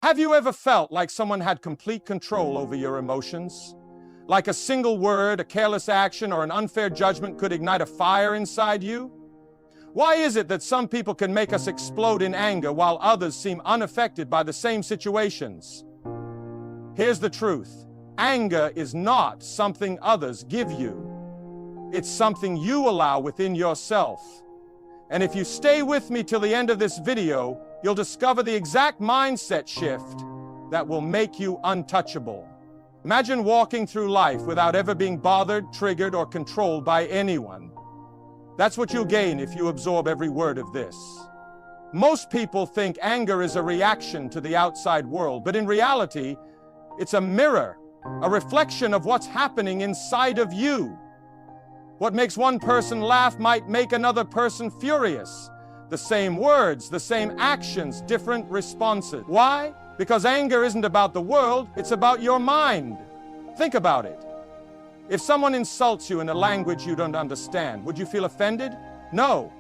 Have you ever felt like someone had complete control over your emotions? Like a single word, a careless action, or an unfair judgment could ignite a fire inside you? Why is it that some people can make us explode in anger while others seem unaffected by the same situations? Here's the truth. Anger is not something others give you. It's something you allow within yourself. And if you stay with me till the end of this video, you'll discover the exact mindset shift that will make you untouchable. Imagine walking through life without ever being bothered, triggered, or controlled by anyone. That's what you'll gain if you absorb every word of this. Most people think anger is a reaction to the outside world, but in reality, it's a mirror, a reflection of what's happening inside of you. What makes one person laugh might make another person furious. The same words, the same actions, different responses. Why? Because anger isn't about the world, it's about your mind. Think about it. If someone insults you in a language you don't understand, would you feel offended? No.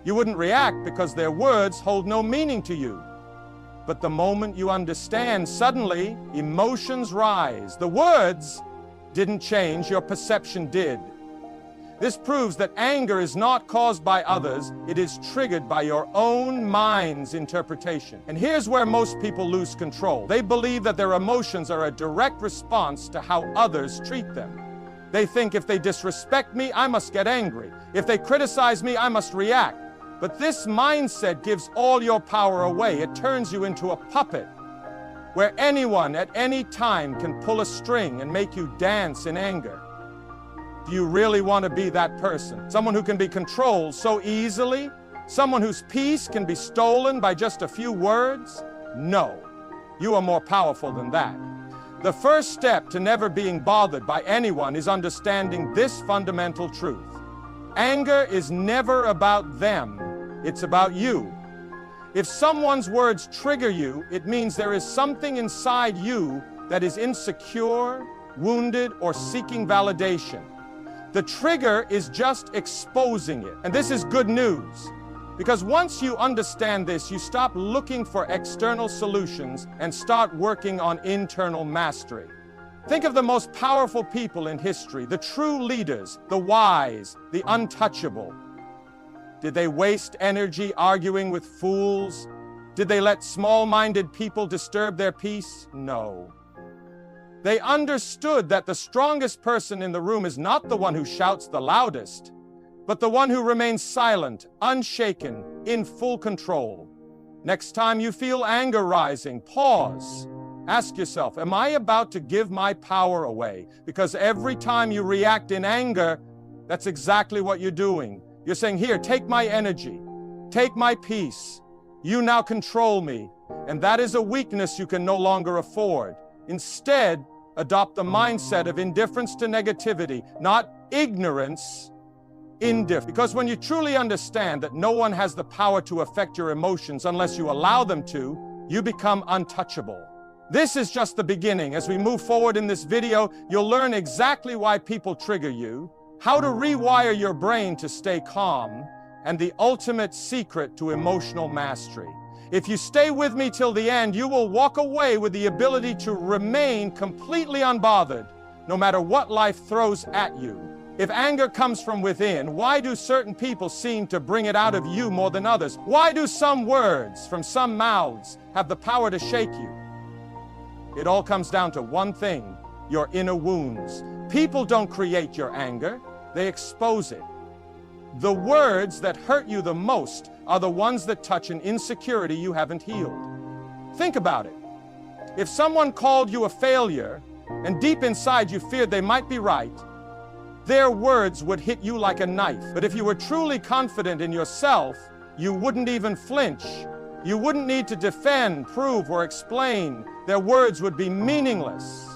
You wouldn't react because their words hold no meaning to you. But the moment you understand, suddenly emotions rise. The words didn't change, your perception did. This proves that anger is not caused by others, it is triggered by your own mind's interpretation. And here's where most people lose control. They believe that their emotions are a direct response to how others treat them. They think if they disrespect me, I must get angry. If they criticize me, I must react. But this mindset gives all your power away. It turns you into a puppet, where anyone at any time can pull a string and make you dance in anger. Do you really want to be that person? Someone who can be controlled so easily? Someone whose peace can be stolen by just a few words? No, you are more powerful than that. The first step to never being bothered by anyone is understanding this fundamental truth. Anger is never about them, it's about you. If someone's words trigger you, it means there is something inside you that is insecure, wounded, or seeking validation. The trigger is just exposing it. And this is good news, because once you understand this, you stop looking for external solutions and start working on internal mastery. Think of the most powerful people in history, the true leaders, the wise, the untouchable. Did they waste energy arguing with fools? Did they let small-minded people disturb their peace? No. They understood that the strongest person in the room is not the one who shouts the loudest, but the one who remains silent, unshaken, in full control. Next time you feel anger rising, pause. Ask yourself, am I about to give my power away? Because every time you react in anger, that's exactly what you're doing. You're saying, here, take my energy, take my peace. You now control me. And that is a weakness you can no longer afford. Instead, adopt the mindset of indifference to negativity, not ignorance, indifference. Because when you truly understand that no one has the power to affect your emotions unless you allow them to, you become untouchable. This is just the beginning. As we move forward in this video, you'll learn exactly why people trigger you, how to rewire your brain to stay calm, and the ultimate secret to emotional mastery. If you stay with me till the end, you will walk away with the ability to remain completely unbothered, no matter what life throws at you. If anger comes from within, why do certain people seem to bring it out of you more than others? Why do some words from some mouths have the power to shake you? It all comes down to one thing, your inner wounds. People don't create your anger, they expose it. The words that hurt you the most are the ones that touch an insecurity you haven't healed. Think about it. If someone called you a failure, and deep inside you feared they might be right, their words would hit you like a knife. But if you were truly confident in yourself, you wouldn't even flinch. You wouldn't need to defend, prove, or explain. Their words would be meaningless.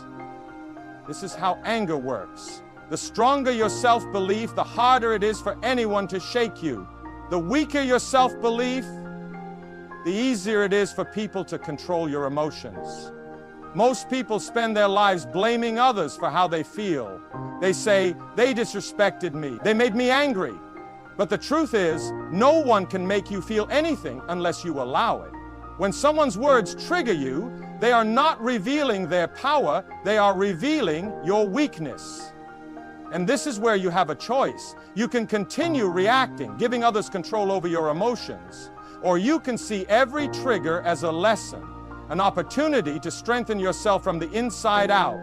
This is how anger works. The stronger your self-belief, the harder it is for anyone to shake you. The weaker your self-belief, the easier it is for people to control your emotions. Most people spend their lives blaming others for how they feel. They say, they disrespected me, they made me angry. But the truth is, no one can make you feel anything unless you allow it. When someone's words trigger you, they are not revealing their power, they are revealing your weakness. And this is where you have a choice. You can continue reacting, giving others control over your emotions, or you can see every trigger as a lesson, an opportunity to strengthen yourself from the inside out.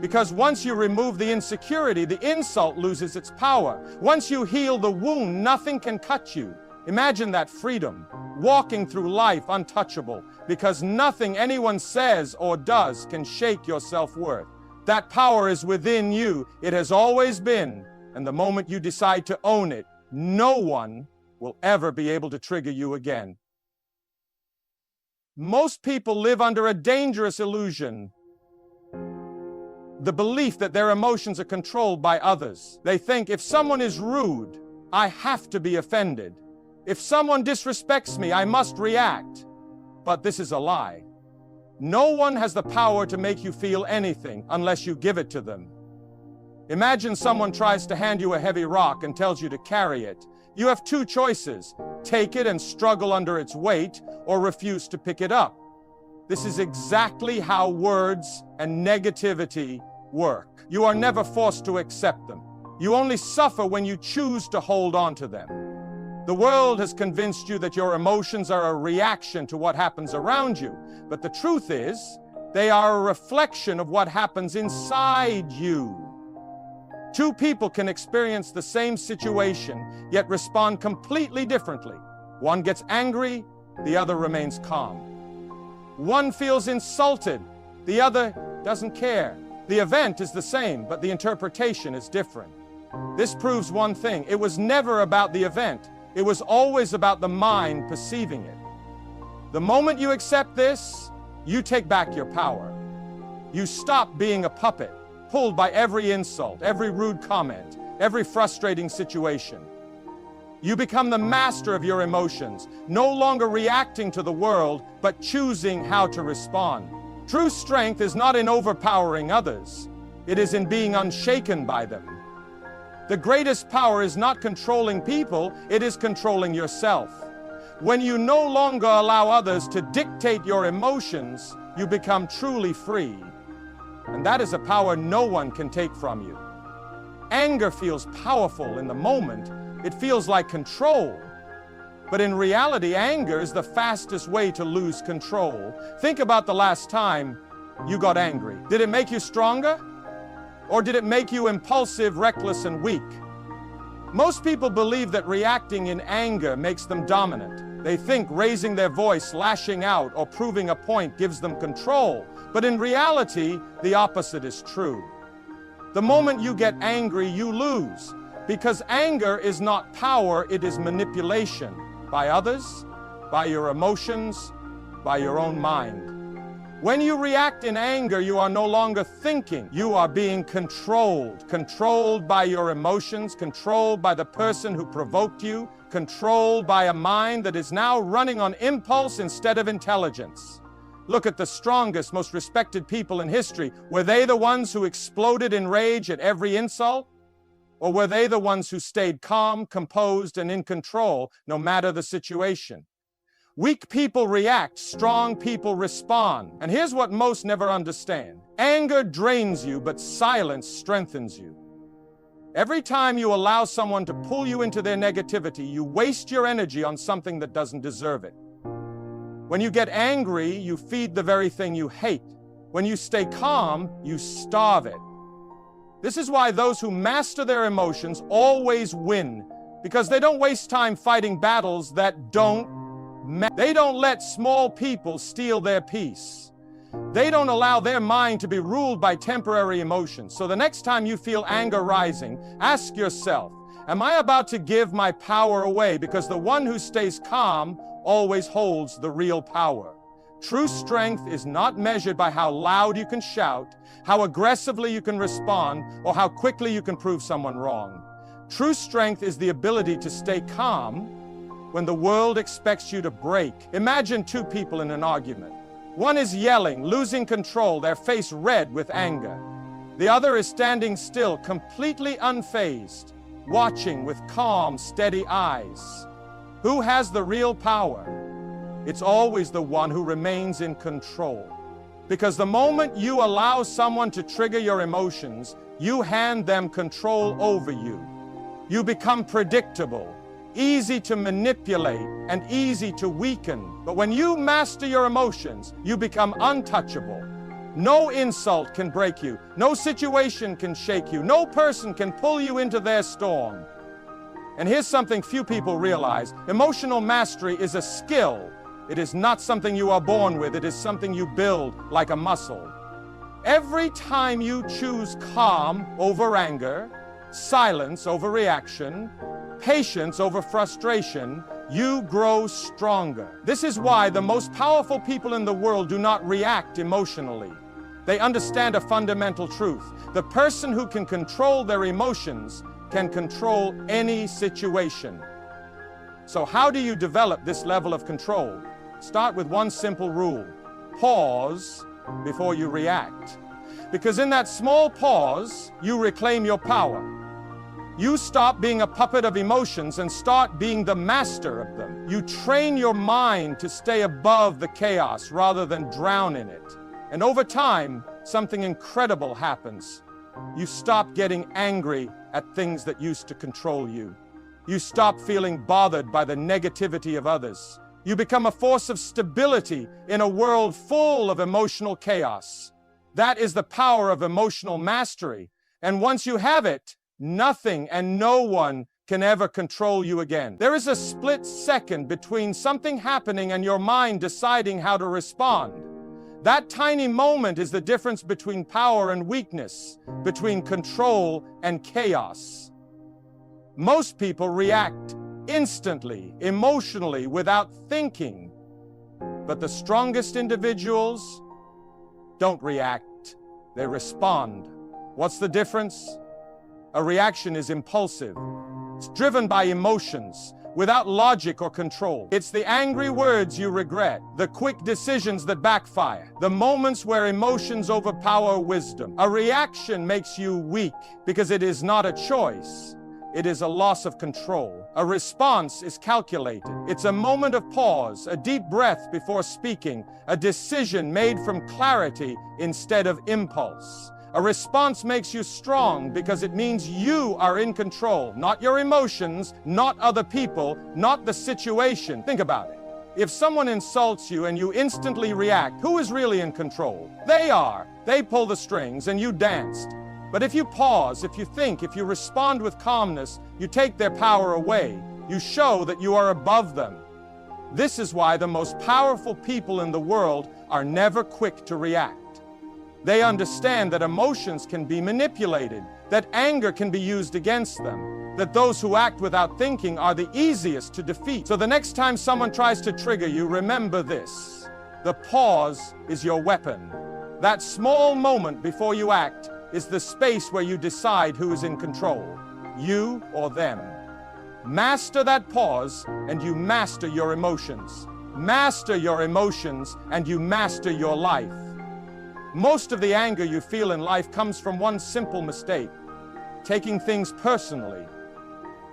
Because once you remove the insecurity, the insult loses its power. Once you heal the wound, nothing can cut you. Imagine that freedom, walking through life untouchable, because nothing anyone says or does can shake your self-worth. That power is within you. It has always been. And the moment you decide to own it, no one will ever be able to trigger you again. Most people live under a dangerous illusion. The belief that their emotions are controlled by others. They think if someone is rude, I have to be offended. If someone disrespects me, I must react. But this is a lie. No one has the power to make you feel anything unless you give it to them. Imagine someone tries to hand you a heavy rock and tells you to carry it. You have two choices: take it and struggle under its weight, or refuse to pick it up. This is exactly how words and negativity work. You are never forced to accept them. You only suffer when you choose to hold on to them. The world has convinced you that your emotions are a reaction to what happens around you, but the truth is, they are a reflection of what happens inside you. Two people can experience the same situation, yet respond completely differently. One gets angry, the other remains calm. One feels insulted, the other doesn't care. The event is the same, but the interpretation is different. This proves one thing: it was never about the event. It was always about the mind perceiving it. The moment you accept this, you take back your power. You stop being a puppet, pulled by every insult, every rude comment, every frustrating situation. You become the master of your emotions, no longer reacting to the world, but choosing how to respond. True strength is not in overpowering others. It is in being unshaken by them. The greatest power is not controlling people, it is controlling yourself. When you no longer allow others to dictate your emotions, you become truly free. And that is a power no one can take from you. Anger feels powerful in the moment. It feels like control. But in reality, anger is the fastest way to lose control. Think about the last time you got angry. Did it make you stronger? Or did it make you impulsive, reckless, and weak? Most people believe that reacting in anger makes them dominant. They think raising their voice, lashing out, or proving a point gives them control. But in reality, the opposite is true. The moment you get angry, you lose. Because anger is not power, it is manipulation. By others, by your emotions, by your own mind. When you react in anger, you are no longer thinking. You are being controlled. Controlled by your emotions, controlled by the person who provoked you, controlled by a mind that is now running on impulse instead of intelligence. Look at the strongest, most respected people in history. Were they the ones who exploded in rage at every insult? Or were they the ones who stayed calm, composed, and in control, no matter the situation? Weak people react, strong people respond. And here's what most never understand. Anger drains you, but silence strengthens you. Every time you allow someone to pull you into their negativity, you waste your energy on something that doesn't deserve it. When you get angry, you feed the very thing you hate. When you stay calm, you starve it. This is why those who master their emotions always win, because they don't waste time fighting battles that don't matter. They don't let small people steal their peace. They don't allow their mind to be ruled by temporary emotions. So the next time you feel anger rising, ask yourself, am I about to give my power away? Because the one who stays calm always holds the real power. True strength is not measured by how loud you can shout, how aggressively you can respond, or how quickly you can prove someone wrong. True strength is the ability to stay calm when the world expects you to break. Imagine two people in an argument. One is yelling, losing control, their face red with anger. The other is standing still, completely unfazed, watching with calm, steady eyes. Who has the real power? it's always the one who remains in control. Because the moment you allow someone to trigger your emotions, you hand them control over you. You become predictable, easy to manipulate, and easy to weaken. But when you master your emotions, you become untouchable. No insult can break you. No situation can shake you. No person can pull you into their storm. And here's something few people realize. Emotional mastery is a skill. It is not something you are born with. It is something you build like a muscle. Every time you choose calm over anger, silence over reaction, patience over frustration, you grow stronger. This is why the most powerful people in the world do not react emotionally. They understand a fundamental truth. The person who can control their emotions can control any situation. So how do you develop this level of control? Start with one simple rule. Pause before you react. Because in that small pause, you reclaim your power. You stop being a puppet of emotions and start being the master of them. You train your mind to stay above the chaos rather than drown in it. And over time, something incredible happens. You stop getting angry at things that used to control you. You stop feeling bothered by the negativity of others. You become a force of stability in a world full of emotional chaos. That is the power of emotional mastery. And once you have it, nothing and no one can ever control you again. There is a split second between something happening and your mind deciding how to respond. That tiny moment is the difference between power and weakness, between control and chaos. Most people react instantly, emotionally, without thinking. But the strongest individuals don't react, they respond. What's the difference? A reaction is impulsive. It's driven by emotions, without logic or control. It's the angry words you regret, the quick decisions that backfire, the moments where emotions overpower wisdom. A reaction makes you weak because it is not a choice. It is a loss of control. A response is calculated. It's a moment of pause, a deep breath before speaking, a decision made from clarity instead of impulse. A response makes you strong because it means you are in control, not your emotions, not other people, not the situation. Think about it. If someone insults you and you instantly react, who is really in control? They are. They pull the strings and you danced. But if you pause, if you think, if you respond with calmness, you take their power away. You show that you are above them. This is why the most powerful people in the world are never quick to react. They understand that emotions can be manipulated, that anger can be used against them, that those who act without thinking are the easiest to defeat. So the next time someone tries to trigger you, remember this. The pause is your weapon. That small moment before you act is the space where you decide who is in control, you or them. Master that pause and you master your emotions. Master your emotions and you master your life. Most of the anger you feel in life comes from one simple mistake, taking things personally.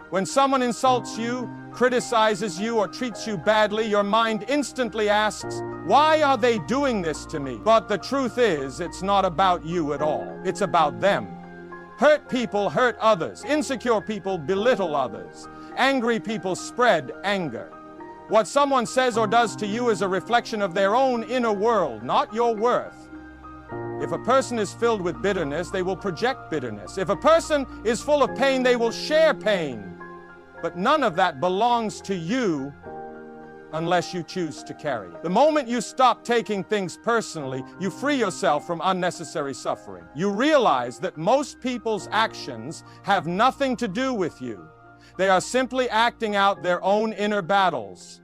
When someone insults you, criticizes you, or treats you badly, your mind instantly asks, why are they doing this to me? But the truth is, it's not about you at all. It's about them. Hurt people hurt others. Insecure people belittle others. Angry people spread anger. What someone says or does to you is a reflection of their own inner world, not your worth. If a person is filled with bitterness, they will project bitterness. If a person is full of pain, they will share pain. But none of that belongs to you unless you choose to carry it. The moment you stop taking things personally, you free yourself from unnecessary suffering. You realize that most people's actions have nothing to do with you. They are simply acting out their own inner battles.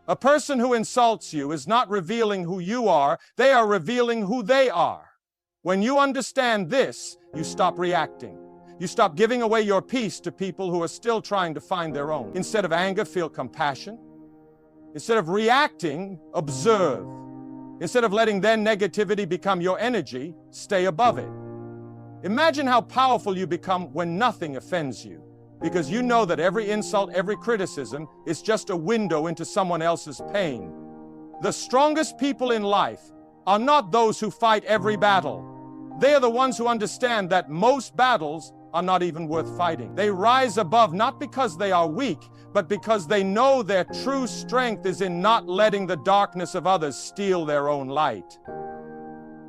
A person who insults you is not revealing who you are, they are revealing who they are. When you understand this, you stop reacting. You stop giving away your peace to people who are still trying to find their own. Instead of anger, feel compassion. Instead of reacting, observe. Instead of letting their negativity become your energy, stay above it. Imagine how powerful you become when nothing offends you. because you know that every insult, every criticism is just a window into someone else's pain. The strongest people in life are not those who fight every battle. They are the ones who understand that most battles are not even worth fighting. They rise above not because they are weak, but because they know their true strength is in not letting the darkness of others steal their own light.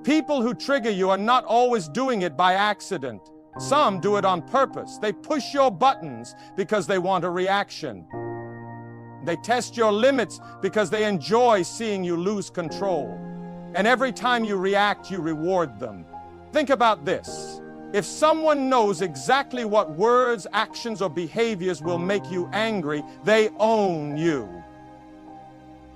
People who trigger you are not always doing it by accident. Some do it on purpose. They push your buttons because they want a reaction. They test your limits because they enjoy seeing you lose control. And every time you react, you reward them. Think about this. If someone knows exactly what words, actions, or behaviors will make you angry, they own you.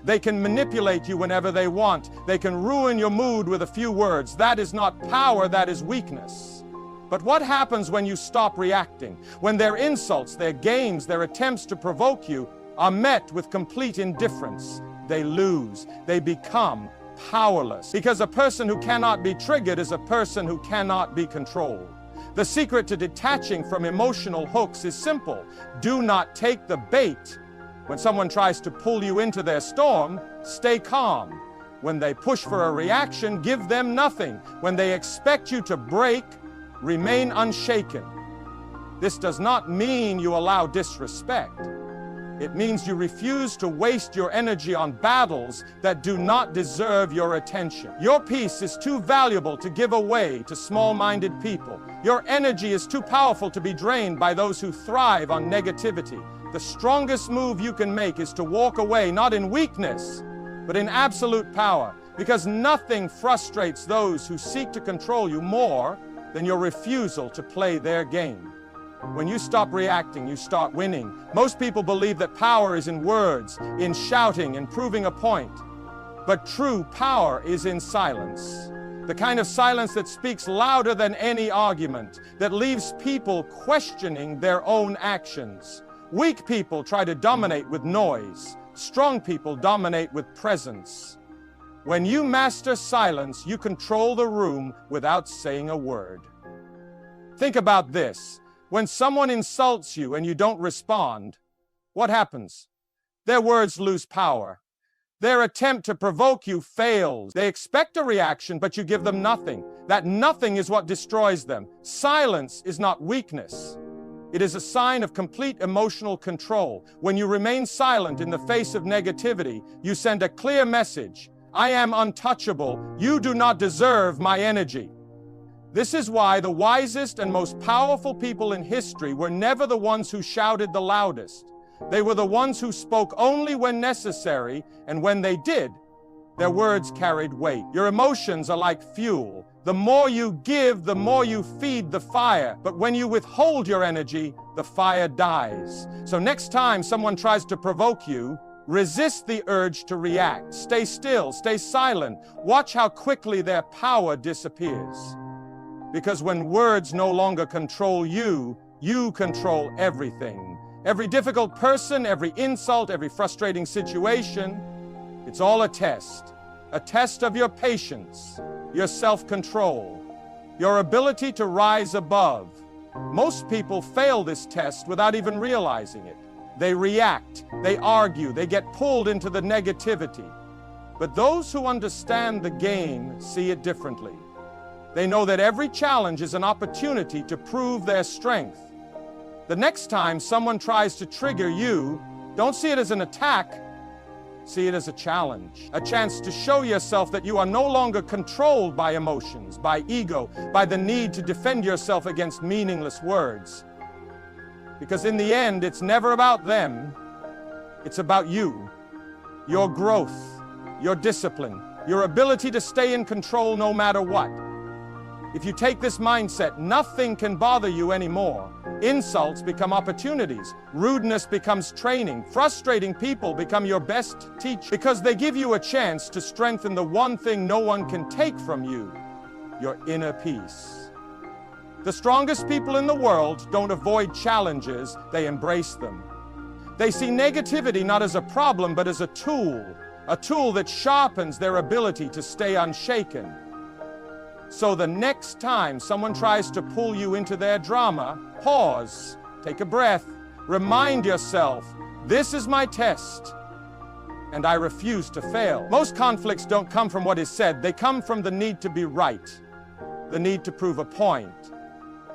They can manipulate you whenever they want. They can ruin your mood with a few words. That is not power, that is weakness. But what happens when you stop reacting? When their insults, their games, their attempts to provoke you are met with complete indifference, they lose. They become powerless. Because a person who cannot be triggered is a person who cannot be controlled. The secret to detaching from emotional hooks is simple. Do not take the bait. When someone tries to pull you into their storm, stay calm. When they push for a reaction, give them nothing. When they expect you to break, remain unshaken. This does not mean you allow disrespect. It means you refuse to waste your energy on battles that do not deserve your attention. Your peace is too valuable to give away to small-minded people. Your energy is too powerful to be drained by those who thrive on negativity. The strongest move you can make is to walk away, not in weakness, but in absolute power, because nothing frustrates those who seek to control you more than your refusal to play their game. When you stop reacting, you start winning. Most people believe that power is in words, in shouting, in proving a point. But true power is in silence. The kind of silence that speaks louder than any argument, that leaves people questioning their own actions. Weak people try to dominate with noise. Strong people dominate with presence. When you master silence, you control the room without saying a word. Think about this. When someone insults you and you don't respond, what happens? Their words lose power. Their attempt to provoke you fails. They expect a reaction, but you give them nothing. That nothing is what destroys them. Silence is not weakness. It is a sign of complete emotional control. When you remain silent in the face of negativity, you send a clear message. I am untouchable. You do not deserve my energy. This is why the wisest and most powerful people in history were never the ones who shouted the loudest. They were the ones who spoke only when necessary, and when they did, their words carried weight. Your emotions are like fuel. The more you give, the more you feed the fire. But when you withhold your energy, the fire dies. So next time someone tries to provoke you, resist the urge to react. Stay still, stay silent. Watch how quickly their power disappears. Because when words no longer control you, you control everything. Every difficult person, every insult, every frustrating situation, it's all a test of your patience, your self-control, your ability to rise above. Most people fail this test without even realizing it. They react, they argue, they get pulled into the negativity. But those who understand the game see it differently. They know that every challenge is an opportunity to prove their strength. The next time someone tries to trigger you, don't see it as an attack, see it as a challenge. A chance to show yourself that you are no longer controlled by emotions, by ego, by the need to defend yourself against meaningless words. Because in the end, it's never about them, it's about you, your growth, your discipline, your ability to stay in control no matter what. If you take this mindset, nothing can bother you anymore. Insults become opportunities. Rudeness becomes training. Frustrating people become your best teacher because they give you a chance to strengthen the one thing no one can take from you, your inner peace. The strongest people in the world don't avoid challenges, they embrace them. They see negativity not as a problem, but as a tool that sharpens their ability to stay unshaken. So the next time someone tries to pull you into their drama, pause, Take a breath. Remind yourself, this is my test, and I refuse to fail. Most conflicts don't come from what is said. They come from the need to be right, the need to prove a point,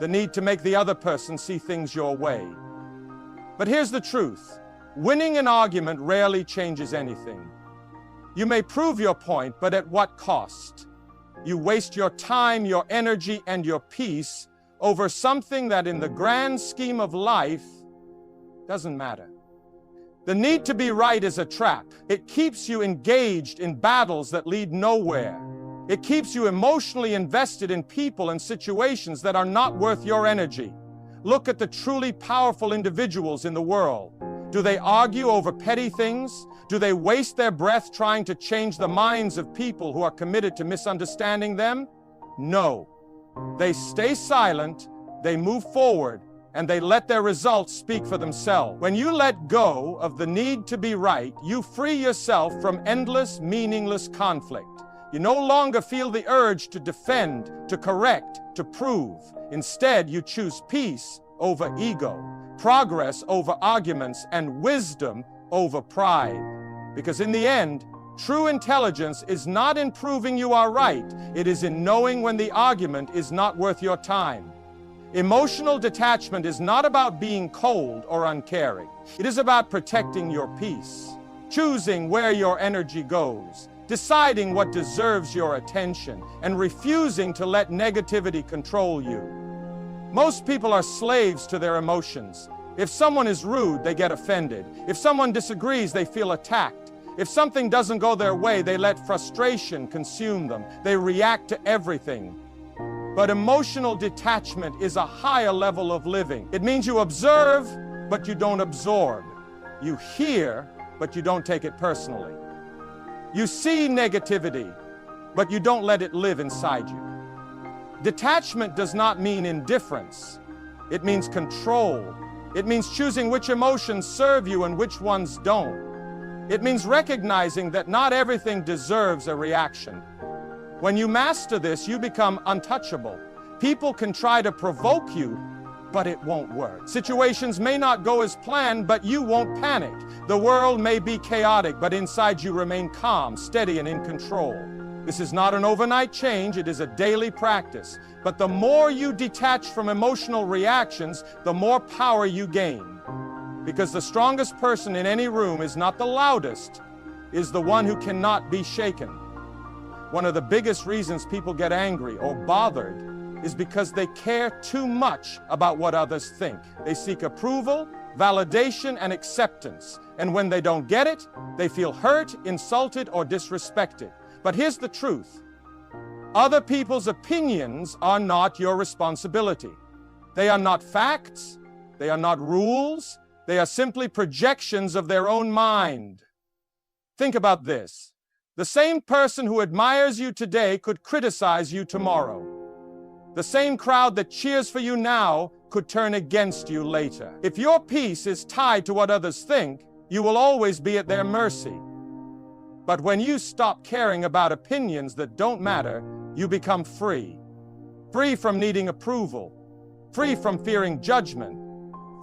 the need to make the other person see things your way. But here's the truth. Winning an argument rarely changes anything. You may prove your point, but at what cost? You waste your time, your energy, and your peace over something that in the grand scheme of life doesn't matter. The need to be right is a trap. It keeps you engaged in battles that lead nowhere. It keeps you emotionally invested in people and situations that are not worth your energy. Look at the truly powerful individuals in the world. Do they argue over petty things? Do they waste their breath trying to change the minds of people who are committed to misunderstanding them? No. They stay silent, they move forward, and they let their results speak for themselves. When you let go of the need to be right, you free yourself from endless, meaningless conflict. You no longer feel the urge to defend, to correct, to prove. Instead, you choose peace over ego, progress over arguments, and wisdom over pride. Because in the end, true intelligence is not in proving you are right. It is in knowing when the argument is not worth your time. Emotional detachment is not about being cold or uncaring. It is about protecting your peace, choosing where your energy goes, deciding what deserves your attention, and refusing to let negativity control you. Most people are slaves to their emotions. If someone is rude, they get offended. If someone disagrees, they feel attacked. If something doesn't go their way, they let frustration consume them. They react to everything. But emotional detachment is a higher level of living. It means you observe, but you don't absorb. You hear, but you don't take it personally. You see negativity, but you don't let it live inside you. Detachment does not mean indifference. It means control. It means choosing which emotions serve you and which ones don't. It means recognizing that not everything deserves a reaction. When you master this, you become untouchable. People can try to provoke you, but it won't work. Situations may not go as planned, but you won't panic. The world may be chaotic, but inside you remain calm, steady, and in control. This is not an overnight change, it is a daily practice. But the more you detach from emotional reactions, the more power you gain. Because the strongest person in any room is not the loudest, is the one who cannot be shaken. One of the biggest reasons people get angry or bothered is because they care too much about what others think. They seek approval, validation, and acceptance. And when they don't get it, they feel hurt, insulted, or disrespected. But here's the truth. Other people's opinions are not your responsibility. They are not facts. They are not rules. They are simply projections of their own mind. Think about this. The same person who admires you today could criticize you tomorrow. The same crowd that cheers for you now could turn against you later. If your peace is tied to what others think, you will always be at their mercy. But when you stop caring about opinions that don't matter, you become free. Free from needing approval, free from fearing judgment,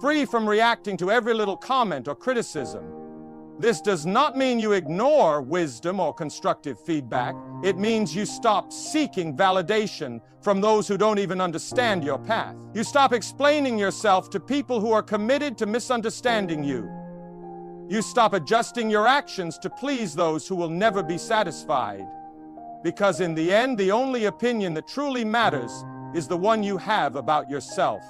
free from reacting to every little comment or criticism. This does not mean you ignore wisdom or constructive feedback. It means you stop seeking validation from those who don't even understand your path. You stop explaining yourself to people who are committed to misunderstanding you. You stop adjusting your actions to please those who will never be satisfied. Because in the end, the only opinion that truly matters is the one you have about yourself.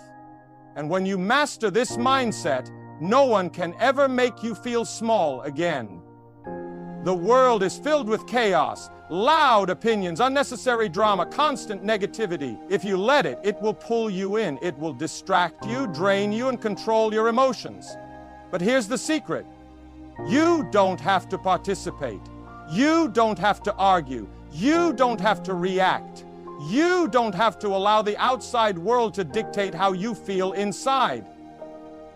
And when you master this mindset, no one can ever make you feel small again. The world is filled with chaos, loud opinions, unnecessary drama, constant negativity. If you let it, it will pull you in. It will distract you, drain you, and control your emotions. But here's the secret. You don't have to participate. You don't have to argue. You don't have to react. You don't have to allow the outside world to dictate how you feel inside.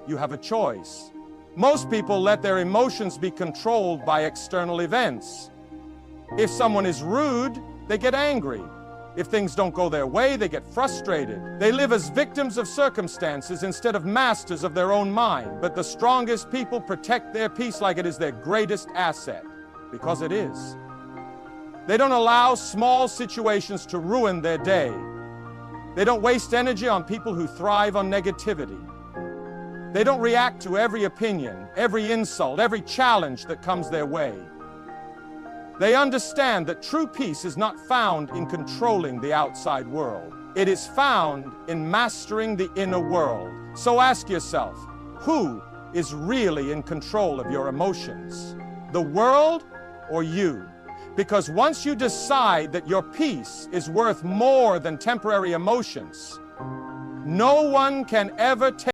You have a choice. Most people let their emotions be controlled by external events. If someone is rude, they get angry. If things don't go their way, they get frustrated. They live as victims of circumstances instead of masters of their own mind. But the strongest people protect their peace like it is their greatest asset, because it is. They don't allow small situations to ruin their day. They don't waste energy on people who thrive on negativity. They don't react to every opinion, every insult, every challenge that comes their way. They understand that true peace is not found in controlling the outside world. It is found in mastering the inner world. So ask yourself, who is really in control of your emotions? The world or you? Because once you decide that your peace is worth more than temporary emotions, no one can ever take